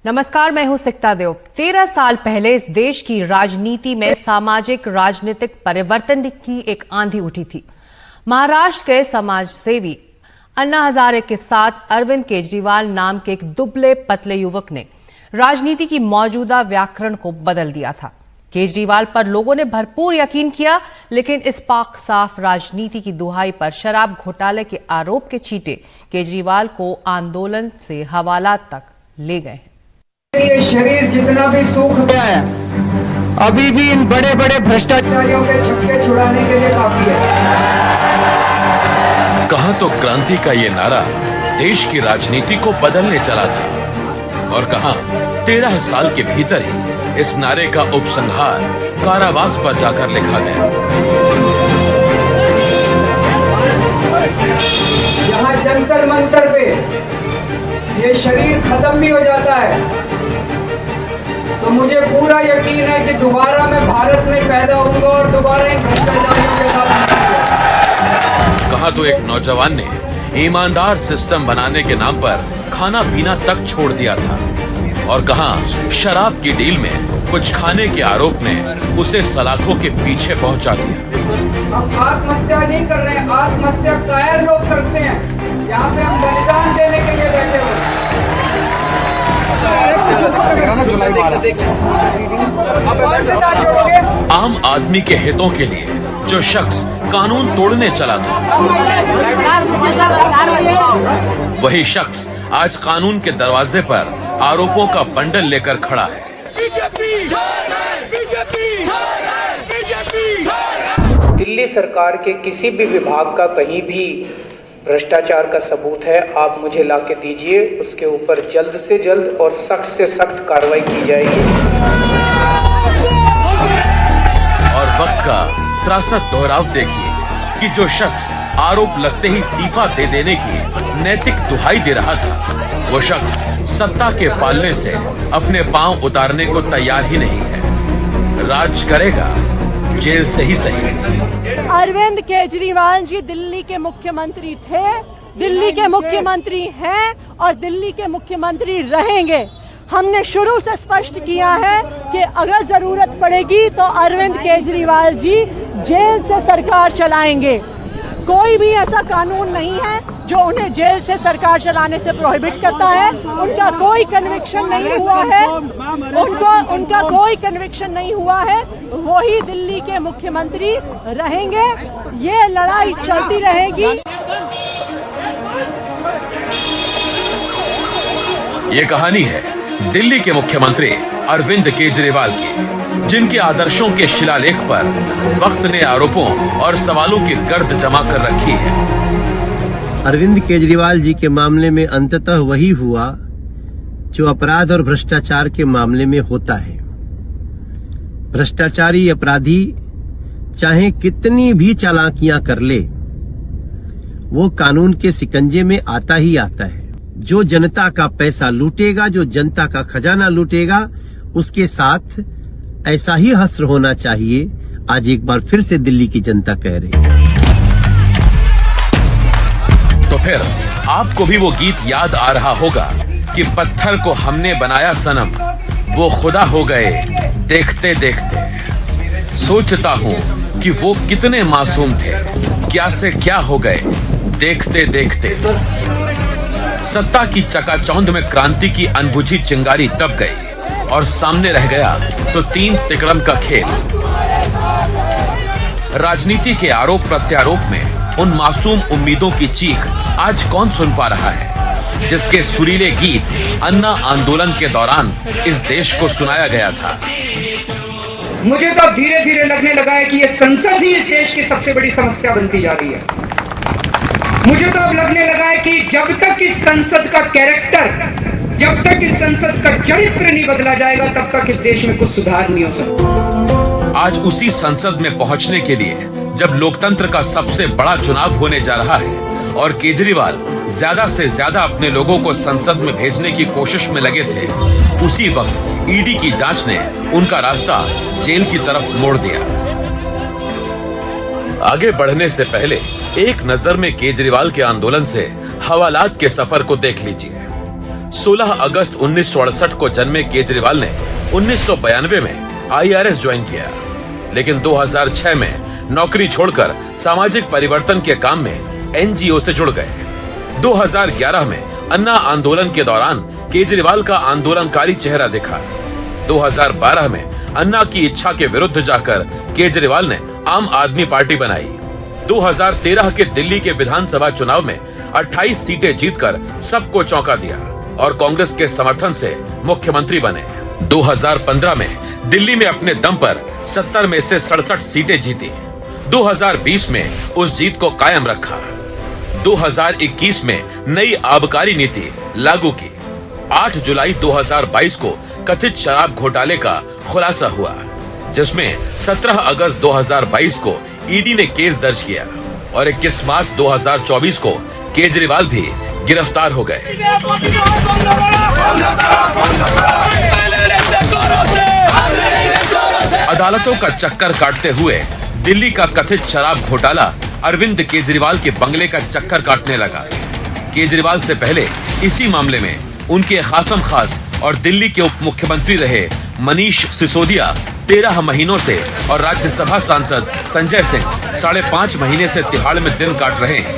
नमस्कार, मैं हूं सिकता देव। 13 साल पहले इस देश की राजनीति में सामाजिक राजनीतिक परिवर्तन की एक आंधी उठी थी। महाराष्ट्र के समाज सेवी अन्ना हजारे के साथ अरविंद केजरीवाल नाम के एक दुबले पतले युवक ने राजनीति की मौजूदा व्याकरण को बदल दिया था। केजरीवाल पर लोगों ने भरपूर यकीन किया, लेकिन इस पाक साफ राजनीति की दुहाई पर शराब घोटाले के आरोप के चीटे केजरीवाल को आंदोलन से हवालात तक ले गए हैं। ये शरीर जितना भी सूख गया है, अभी भी इन बड़े बड़े भ्रष्टाचारियों के छक्के छुड़ाने के लिए काफी है। कहा तो क्रांति का ये नारा देश की राजनीति को बदलने चला था, और कहा 13 साल के भीतर ही इस नारे का उपसंहार कारावास पर जाकर लिखा गया। यहाँ जंतर मंतर पे ये शरीर खत्म भी हो जाता है तो मुझे पूरा यकीन है कि दोबारा मैं भारत में पैदा होऊंगा और दोबारा इन भ्रष्टाचारियों के साथ। कहा तो एक नौजवान ने ईमानदार सिस्टम बनाने के नाम पर खाना पीना तक छोड़ दिया था, और कहा शराब की डील में कुछ खाने के आरोप ने उसे सलाखों के पीछे पहुंचा दिया। हम आत्महत्या नहीं कर रहे हैं, आत्महत्या कायर लोग करते हैं। यहाँ पे हम बलिदान देने के लिए बैठे हुए हैं। आम आदमी के हितों के लिए जो शख्स कानून तोड़ने चला था, वही शख्स आज कानून के दरवाजे पर आरोपों का बंडल लेकर खड़ा है। दिल्ली सरकार के किसी भी विभाग का कहीं भी भ्रष्टाचार का सबूत है, आप मुझे लाके दीजिए, उसके ऊपर जल्द से जल्द और सख्त से सख्त कार्रवाई की जाएगी। और वक्त का त्रासद दोहराव देखिए कि जो शख्स आरोप लगते ही इस्तीफा दे देने की नैतिक दुहाई दे रहा था, वो शख्स सत्ता के पालने से अपने पांव उतारने को तैयार ही नहीं है। राज करेगा जेल से ही सही। अरविंद केजरीवाल जी दिल्ली के मुख्यमंत्री थे, दिल्ली के मुख्यमंत्री हैं और दिल्ली के मुख्यमंत्री रहेंगे। हमने शुरू से स्पष्ट किया है कि अगर जरूरत पड़ेगी तो अरविंद केजरीवाल जी जेल से सरकार चलाएंगे। कोई भी ऐसा कानून नहीं है जो उन्हें जेल से सरकार चलाने से प्रोहिबिट करता है। उनका कोई कन्विक्शन नहीं हुआ है, उनका कोई कन्विक्शन नहीं हुआ है। वही दिल्ली के मुख्यमंत्री रहेंगे। ये लड़ाई चलती रहेगी। ये कहानी है दिल्ली के मुख्यमंत्री अरविंद केजरीवाल की, जिनके आदर्शों के शिलालेख पर वक्त ने आरोपों और सवालों की गर्द जमा कर रखी है। अरविंद केजरीवाल जी के मामले में अंततः वही हुआ जो अपराध और भ्रष्टाचार के मामले में होता है। भ्रष्टाचारी अपराधी चाहे कितनी भी चालाकियां कर ले, वो कानून के शिकंजे में आता ही आता है। जो जनता का पैसा लूटेगा, जो जनता का खजाना लूटेगा, उसके साथ ऐसा ही हश्र होना चाहिए। आज एक बार फिर से दिल्ली की जनता कह रही है। तो फिर आपको भी वो गीत याद आ रहा होगा कि पत्थर को हमने बनाया सनम, वो खुदा हो गए देखते देखते। सोचता हूँ कि वो कितने मासूम थे, क्या से क्या हो गए देखते देखते। सत्ता की चकाचौंध में क्रांति की अनबुझी चिंगारी दब गई और सामने रह गया तो तीन तिकड़म का खेल। राजनीति के आरोप प्रत्यारोप में उन मासूम उम्मीदों की चीख आज कौन सुन पा रहा है, जिसके सुरीले गीत अन्ना आंदोलन के दौरान इस देश को सुनाया गया था। मुझे तो धीरे धीरे लगने लगा है कि ये संसद ही इस देश की सबसे बड़ी समस्या बनती जा रही है। मुझे तो अब लगने लगा है कि जब तक इस संसद का कैरेक्टर, जब तक इस संसद का चरित्र नहीं बदला जाएगा, तब तक इस देश में कुछ सुधार नहीं हो सकता। आज उसी संसद में पहुंचने के लिए जब लोकतंत्र का सबसे बड़ा चुनाव होने जा रहा है और केजरीवाल ज्यादा से ज्यादा अपने लोगों को संसद में भेजने की कोशिश में लगे थे, उसी वक्त ईडी की जांच ने उनका रास्ता जेल की तरफ मोड़ दिया। आगे बढ़ने से पहले एक नजर में केजरीवाल के आंदोलन से हवालात के सफर को देख लीजिए। 16 अगस्त 1968 को जन्मे केजरीवाल ने 1992 में IRS ज्वाइन किया, लेकिन 2006 में नौकरी छोड़कर सामाजिक परिवर्तन के काम में NGO से जुड़ गए। 2011 में अन्ना आंदोलन के दौरान केजरीवाल का आंदोलनकारी चेहरा दिखा। 2012 में अन्ना की इच्छा के विरुद्ध जाकर केजरीवाल ने आम आदमी पार्टी बनाई। 2013 के दिल्ली के विधानसभा चुनाव में 28 सीटें जीतकर सबको चौंका दिया और कांग्रेस के समर्थन से मुख्यमंत्री बने। 2015 में दिल्ली में अपने दम पर 70 में से 67 सीटें जीती। 2020 में उस जीत को कायम रखा। 2021 में नई आबकारी नीति लागू की। 8 जुलाई 2022 को कथित शराब घोटाले का खुलासा हुआ, जिसमें 17 अगस्त 2022 को ईडी ने केस दर्ज किया और 21 मार्च 2024 को केजरीवाल भी गिरफ्तार हो गए। अदालतों का चक्कर काटते हुए दिल्ली का कथित शराब घोटाला अरविंद केजरीवाल के बंगले का चक्कर काटने लगा। केजरीवाल से पहले इसी मामले में उनके खासम खास और दिल्ली के उप मुख्यमंत्री रहे मनीष सिसोदिया 13 महीनों से और राज्यसभा सांसद संजय सिंह 5.5 महीने से तिहाड़ में दिन काट रहे हैं,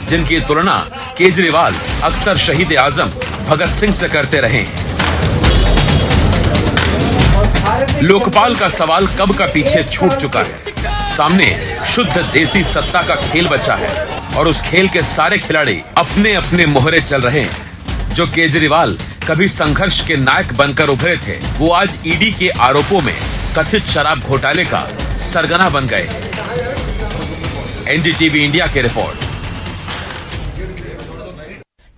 जिनकी तुलना केजरीवाल अक्सर शहीद आजम भगत सिंह से करते रहे हैं। लोकपाल का सवाल कब का पीछे छूट चुका है। सामने शुद्ध देसी सत्ता का खेल बचा है और उस खेल के सारे खिलाड़ी अपने अपने मोहरे चल रहे हैं। जो केजरीवाल कभी संघर्ष के नायक बनकर उभरे थे, वो आज ईडी के आरोपों में कथित शराब घोटाले का सरगना बन गए। NDTV इंडिया की रिपोर्ट।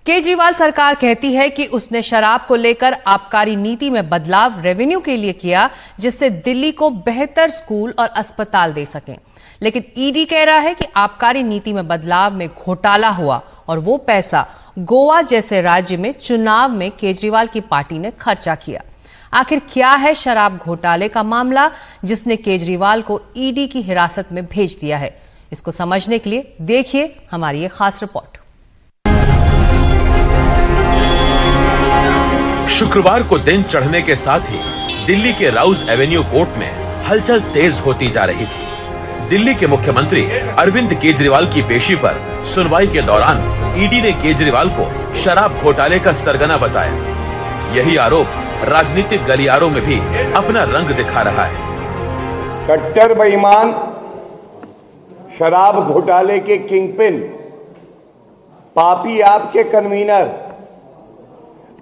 केजरीवाल सरकार कहती है कि उसने शराब को लेकर आबकारी नीति में बदलाव रेवेन्यू के लिए किया, जिससे दिल्ली को बेहतर स्कूल और अस्पताल दे सकें। लेकिन ईडी कह रहा है कि आबकारी नीति में बदलाव में घोटाला हुआ और वो पैसा गोवा जैसे राज्य में चुनाव में केजरीवाल की पार्टी ने खर्चा किया। आखिर क्या है शराब घोटाले का मामला जिसने केजरीवाल को ईडी की हिरासत में भेज दिया है? इसको समझने के लिए देखिए हमारी ये खास रिपोर्ट। शुक्रवार को दिन चढ़ने के साथ ही दिल्ली के राउज एवेन्यू कोर्ट में हलचल तेज होती जा रही थी। दिल्ली के मुख्यमंत्री अरविंद केजरीवाल की पेशी पर सुनवाई के दौरान ईडी ने केजरीवाल को शराब घोटाले का सरगना बताया। यही आरोप राजनीतिक गलियारों में भी अपना रंग दिखा रहा है। कट्टर बेईमान, शराब घोटाले के किंगपिन, पापी आपके कन्वीनर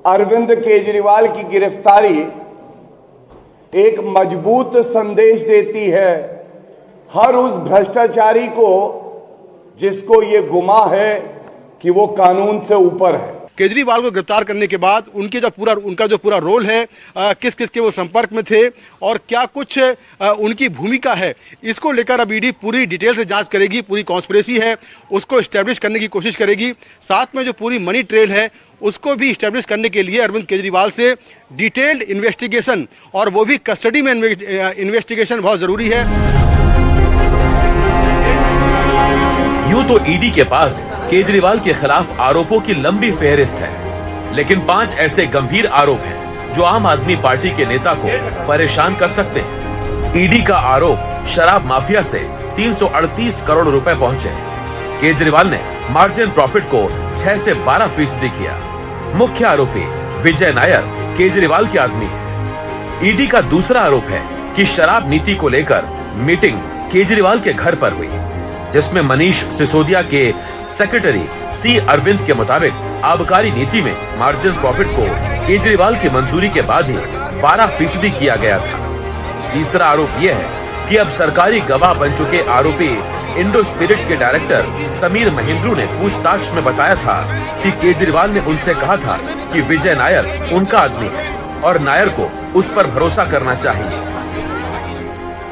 अरविंद केजरीवाल की गिरफ्तारी एक मजबूत संदेश देती है हर उस भ्रष्टाचारी को जिसको ये गुमा है कि वो कानून से ऊपर है। केजरीवाल को गिरफ्तार करने के बाद उनका जो पूरा रोल है, किस किस के वो संपर्क में थे और क्या कुछ उनकी भूमिका है, इसको लेकर अब ईडी पूरी डिटेल से जांच करेगी। पूरी कॉन्स्पिरेसी है उसको एस्टेब्लिश करने की कोशिश करेगी। साथ में जो पूरी मनी ट्रेल है उसको भी एस्टेब्लिश करने के लिए अरविंद केजरीवाल से डिटेल्ड इन्वेस्टिगेशन, और वो भी कस्टडी में इन्वेस्टिगेशन बहुत जरूरी है। यूं तो ईडी के पास केजरीवाल के खिलाफ आरोपों की लंबी फेहरिस्त है, लेकिन 5 ऐसे गंभीर आरोप हैं जो आम आदमी पार्टी के नेता को परेशान कर सकते हैं। ईडी का आरोप शराब माफिया से 338 करोड़ रुपए पहुंचे। केजरीवाल ने मार्जिन प्रॉफिट को 6 से 12% किया। मुख्य आरोपी विजय नायर केजरीवाल के आदमी है। ईडी का दूसरा आरोप है कि शराब नीति को लेकर मीटिंग केजरीवाल के घर पर हुई, जिसमें मनीष सिसोदिया के सेक्रेटरी सी अरविंद के मुताबिक आबकारी नीति में मार्जिन प्रॉफिट को केजरीवाल की मंजूरी के बाद ही 12% किया गया था। तीसरा आरोप यह है कि अब सरकारी गवाह बन चुके आरोपी इंडो स्पिरिट के डायरेक्टर समीर महेंद्रू ने पूछताछ में बताया था कि केजरीवाल ने उनसे कहा था कि विजय नायर उनका आदमी है और नायर को उस पर भरोसा करना चाहिए।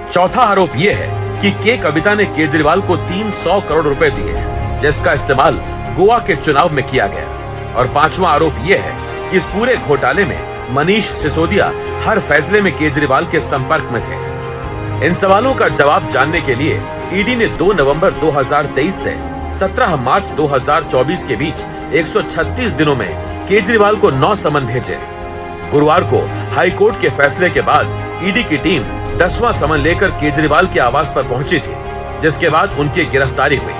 चौथा आरोप यह है कि के कविता ने केजरीवाल को 300 करोड़ रुपए दिए, जिसका इस्तेमाल गोवा के चुनाव में किया गया। और पांचवा आरोप यह है कि इस पूरे घोटाले में मनीष सिसोदिया हर फैसले में केजरीवाल के संपर्क में थे। इन सवालों का जवाब जानने के लिए ईडी ने 2 नवंबर 2023 से 17 मार्च 2024 के बीच 136 दिनों में केजरीवाल को 9 समन भेजे। गुरुवार को हाईकोर्ट के फैसले के बाद ईडी की टीम 10वां समन लेकर केजरीवाल के आवास पर पहुंची थी, जिसके बाद उनकी गिरफ्तारी हुई।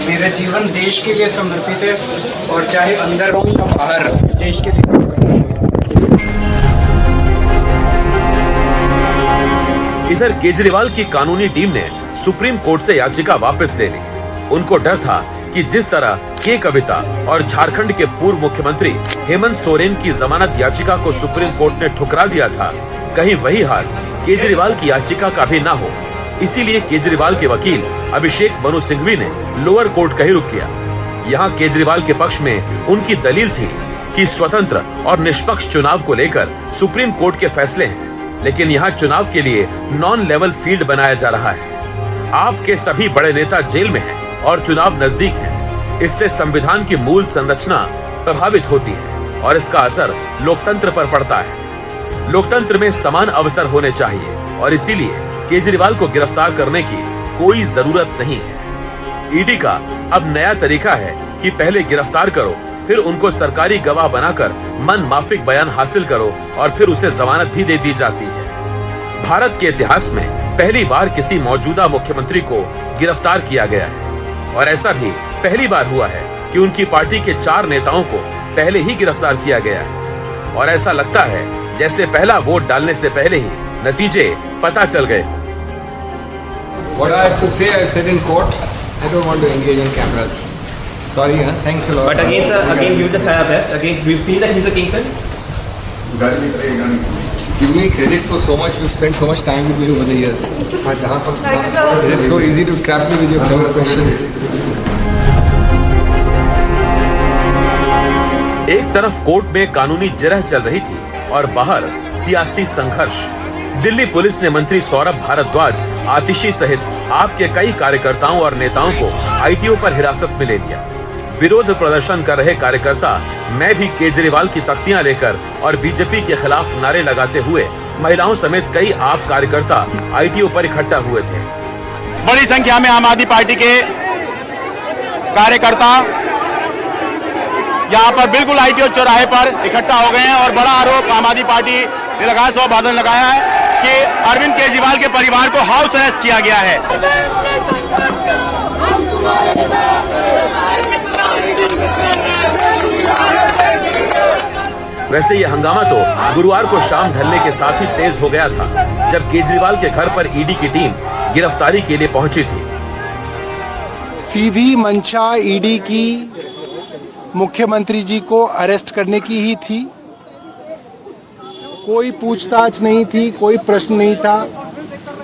मेरा जीवन देश के लिए समर्पित है और चाहे अंदर हो या बाहर देश के लिए काम करना है। इधर केजरीवाल की कानूनी टीम ने सुप्रीम कोर्ट से याचिका वापस ले ली। उनको डर था कि जिस तरह के कविता और झारखंड के पूर्व मुख्यमंत्री हेमंत सोरेन की जमानत याचिका को सुप्रीम कोर्ट ने ठुकरा दिया था, कहीं वही हाल केजरीवाल की याचिका का भी ना हो। इसीलिए केजरीवाल के वकील अभिषेक मनु सिंघवी ने लोअर कोर्ट का ही रुख किया। यहाँ केजरीवाल के पक्ष में उनकी दलील थी कि स्वतंत्र और निष्पक्ष चुनाव को लेकर सुप्रीम कोर्ट के फैसले हैं, लेकिन यहाँ चुनाव के लिए नॉन लेवल फील्ड बनाया जा रहा है। आपके सभी बड़े नेता जेल में हैं और चुनाव नजदीक है। इससे संविधान की मूल संरचना प्रभावित होती है और इसका असर लोकतंत्र पर पड़ता है। लोकतंत्र में समान अवसर होने चाहिए और इसीलिए केजरीवाल को गिरफ्तार करने की कोई जरूरत नहीं है। ईडी का अब नया तरीका है कि पहले गिरफ्तार करो, फिर उनको सरकारी गवाह बनाकर मन माफिक बयान हासिल करो और फिर उसे जमानत भी दे दी जाती है। भारत के इतिहास में पहली बार किसी मौजूदा मुख्यमंत्री को गिरफ्तार किया गया है और ऐसा भी पहली बार हुआ है कि उनकी पार्टी के 4 नेताओं को पहले ही गिरफ्तार किया गया है और ऐसा लगता है जैसे पहला वोट डालने से पहले ही नतीजे पता चल गए। What I have to say, I've said in court. I don't want to engage in cameras. Sorry, thanks a lot. But again, sir, again, you just have arrest. Again, do you feel that he's a kingpin? Give me credit for so much. You've spent so much time with me over the years. It's so easy to trap me with your clever questions. एक तरफ court में कानूनी जिरह चल रही थी और बाहर सियासी संघर्ष। दिल्ली पुलिस ने मंत्री सौरभ भारद्वाज, आतिशी सहित आपके कई कार्यकर्ताओं और नेताओं को आईटीओ पर हिरासत में ले लिया। विरोध प्रदर्शन कर रहे कार्यकर्ता मैं भी केजरीवाल की तख्तियां लेकर और बीजेपी के खिलाफ नारे लगाते हुए महिलाओं समेत कई आप कार्यकर्ता आईटीओ पर इकट्ठा हुए थे। बड़ी संख्या में आम आदमी पार्टी के कार्यकर्ता यहाँ पर बिल्कुल आईटीओ चौराहे पर इकट्ठा हो गए हैं और बड़ा आरोप आम आदमी पार्टी ने लगाया, सौ बादल लगाया है कि अरविंद केजरीवाल के परिवार को हाउस अरेस्ट किया गया है। वैसे ये हंगामा तो गुरुवार को शाम ढलने के साथ ही तेज हो गया था, जब केजरीवाल के घर पर ईडी की टीम गिरफ्तारी के लिए पहुंची थी। सीधी मंशा ईडी की मुख्यमंत्री जी को अरेस्ट करने की ही थी। कोई पूछताछ नहीं थी, कोई प्रश्न नहीं था,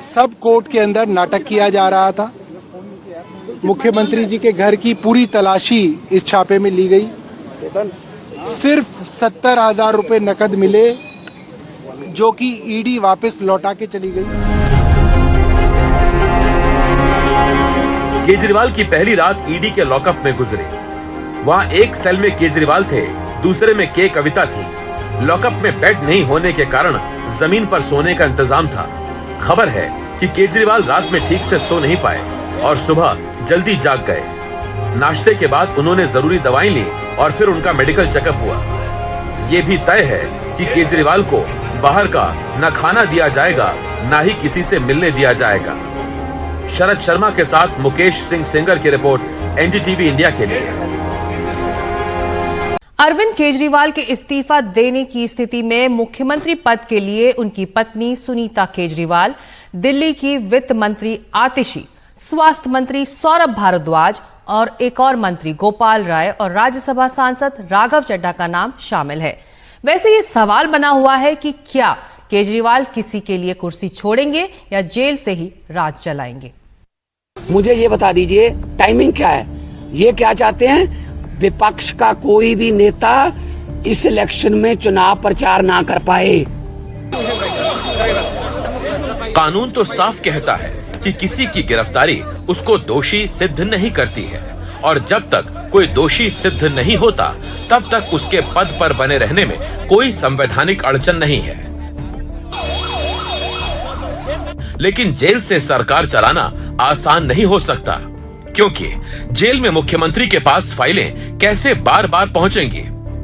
सब कोर्ट के अंदर नाटक किया जा रहा था। मुख्यमंत्री जी के घर की पूरी तलाशी इस छापे में ली गई। सिर्फ 70,000 रुपए नकद मिले, जो कि ईडी वापस लौटा के चली गई। केजरीवाल की पहली रात ईडी के लॉकअप में गुजरी। वहाँ एक सेल में केजरीवाल थे, दूसरे में के कविता थी। लॉकअप में बेड नहीं होने के कारण जमीन पर सोने का इंतजाम था। खबर है कि केजरीवाल रात में ठीक से सो नहीं पाए और सुबह जल्दी जाग गए। नाश्ते के बाद उन्होंने जरूरी दवाई ली और फिर उनका मेडिकल चेकअप हुआ। ये भी तय है कि केजरीवाल को बाहर का न खाना दिया जाएगा, न ही किसी से मिलने दिया जाएगा। शरद शर्मा के साथ मुकेश सिंह सेंगर की रिपोर्ट, एनडीटीवी इंडिया के लिए। अरविंद केजरीवाल के इस्तीफा देने की स्थिति में मुख्यमंत्री पद के लिए उनकी पत्नी सुनीता केजरीवाल, दिल्ली की वित्त मंत्री आतिशी, स्वास्थ्य मंत्री सौरभ भारद्वाज और एक और मंत्री गोपाल राय और राज्यसभा सांसद राघव चड्ढा का नाम शामिल है। वैसे ये सवाल बना हुआ है कि क्या केजरीवाल किसी के लिए कुर्सी छोड़ेंगे या जेल से ही राज चलाएंगे। मुझे ये बता दीजिए टाइमिंग क्या है, ये क्या चाहते हैं विपक्ष का कोई भी नेता इस इलेक्शन में चुनाव प्रचार ना कर पाए। कानून तो साफ कहता है कि किसी की गिरफ्तारी उसको दोषी सिद्ध नहीं करती है और जब तक कोई दोषी सिद्ध नहीं होता तब तक उसके पद पर बने रहने में कोई संवैधानिक अड़चन नहीं है। लेकिन जेल से सरकार चलाना आसान नहीं हो सकता, क्योंकि जेल में मुख्यमंत्री के पास फाइलें कैसे बार बार पहुंचेंगी।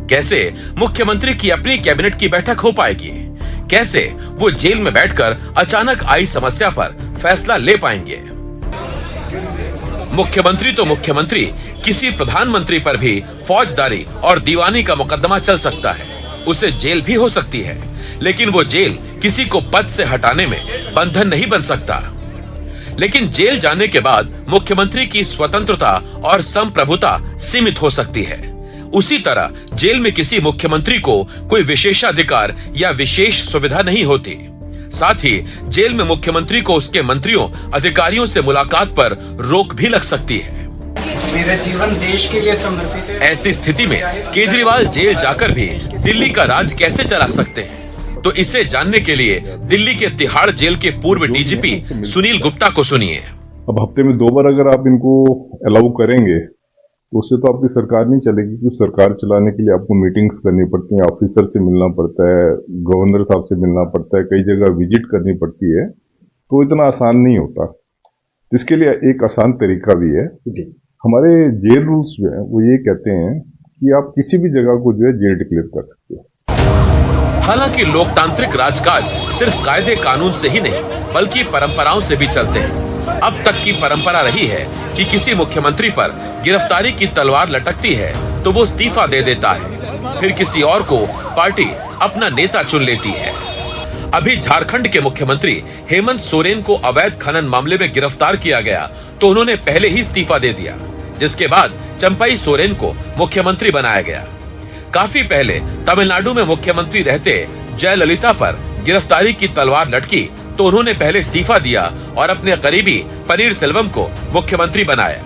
कैसे मुख्यमंत्री की अपनी कैबिनेट की बैठक हो पाएगी? कैसे वो जेल में बैठकर अचानक आई समस्या पर फैसला ले पाएंगे? मुख्यमंत्री तो मुख्यमंत्री, किसी प्रधानमंत्री पर भी फौजदारी और दीवानी का मुकदमा चल सकता है, उसे जेल भी हो सकती है, लेकिन वो जेल किसी को पद से हटाने में बंधन नहीं बन सकता। लेकिन जेल जाने के बाद मुख्यमंत्री की स्वतंत्रता और संप्रभुता सीमित हो सकती है। उसी तरह जेल में किसी मुख्यमंत्री को कोई विशेषाधिकार या विशेष सुविधा नहीं होती। साथ ही जेल में मुख्यमंत्री को उसके मंत्रियों, अधिकारियों से मुलाकात पर रोक भी लग सकती है। मेरा जीवन देश के लिए समर्पित है। ऐसी स्थिति में केजरीवाल जेल जाकर भी दिल्ली का राज कैसे चला सकते हैं? तो इसे जानने के लिए दिल्ली के तिहाड़ जेल के पूर्व डीजीपी सुनील गुप्ता को सुनिए। अब हफ्ते में 2 बार अगर आप इनको अलाउ करेंगे तो उससे तो आपकी सरकार नहीं चलेगी, क्योंकि सरकार चलाने के लिए आपको मीटिंग्स करनी पड़ती हैं, ऑफिसर से मिलना पड़ता है, गवर्नर साहब से मिलना पड़ता है, कई जगह विजिट करनी पड़ती है, तो इतना आसान नहीं होता। इसके लिए एक आसान तरीका भी है। हमारे जेल रूल्स जो है वो ये कहते हैं कि आप किसी भी जगह को जो है जेल डिक्लेयर कर सकते हो। हालांकि लोकतांत्रिक राजकाज सिर्फ कायदे कानून से ही नहीं बल्कि परंपराओं से भी चलते हैं। अब तक की परंपरा रही है कि किसी मुख्यमंत्री पर गिरफ्तारी की तलवार लटकती है तो वो इस्तीफा दे देता है, फिर किसी और को पार्टी अपना नेता चुन लेती है। अभी झारखंड के मुख्यमंत्री हेमंत सोरेन को अवैध खनन मामले में गिरफ्तार किया गया तो उन्होंने पहले ही इस्तीफा दे दिया, जिसके बाद चंपई सोरेन को मुख्यमंत्री बनाया गया। काफी पहले तमिलनाडु में मुख्यमंत्री रहते जयललिता पर गिरफ्तारी की तलवार लटकी तो उन्होंने पहले इस्तीफा दिया और अपने करीबी पनीर सेल्वम को मुख्यमंत्री बनाया।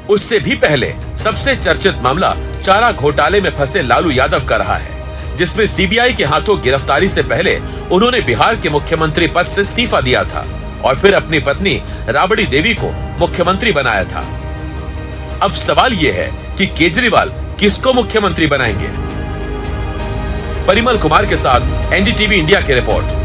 उससे भी पहले सबसे चर्चित मामला चारा घोटाले में फंसे लालू यादव का रहा है, जिसमें सीबीआई के हाथों गिरफ्तारी से पहले उन्होंने बिहार के मुख्यमंत्री पद से इस्तीफा दिया था और फिर अपनी पत्नी राबड़ी देवी को मुख्यमंत्री बनाया था। अब सवाल ये है कि केजरीवाल किसको मुख्यमंत्री बनाएंगे? परिमल कुमार के साथ एनडीटीवी इंडिया की रिपोर्ट।